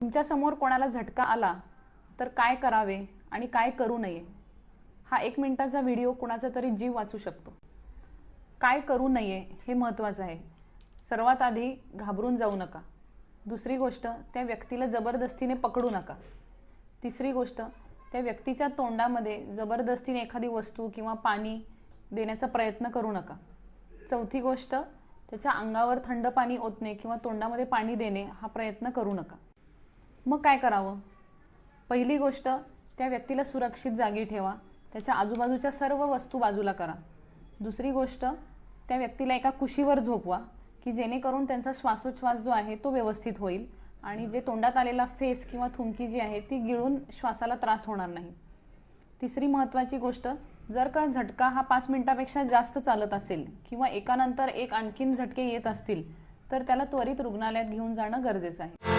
तुमच्या समोर कोणाला झटका आला तर काय करावे आणि काय करू नये, हा 1 मिनिटाचा व्हिडिओ कुणाचा तरी जीव वाचू शकतो. काय करू नये हे महत्त्वाचं आहे. सर्वात आधी घाबरून जाऊ नका. दुसरी गोष्ट, त्या व्यक्तीला जबरदस्तीने पकडू नका. तिसरी गोष्ट, त्या व्यक्तीच्या तोंडामध्ये जबरदस्तीने एखादी वस्तू किंवा पाणी देण्याचा प्रयत्न करू नका. चौथी गोष्ट, त्याच्या अंगावर थंड पाणी ओतणे किंवा तोंडामध्ये पाणी देणे हा प्रयत्न करू नका. मग काय करावं? पहिली गोष्ट, त्या व्यक्तीला सुरक्षित जागी ठेवा. त्याच्या आजूबाजूच्या सर्व वस्तू बाजूला करा. दुसरी गोष्ट, त्या व्यक्तीला एका कुशीवर झोपवा की जेणेकरून त्यांचा श्वासोच्छ्वास जो आहे तो व्यवस्थित होईल आणि जे तोंडात आलेला फेस किंवा थुंकी जी आहे ती गिळून श्वासाला त्रास होणार नाही. तिसरी महत्त्वाची गोष्ट, जर का झटका हा 5 मिनिटापेक्षा जास्त चालत असेल किंवा एकानंतर एक आणखीन झटके येत असतील तर त्याला त्वरित रुग्णालयात घेऊन जाणं गरजेचं आहे.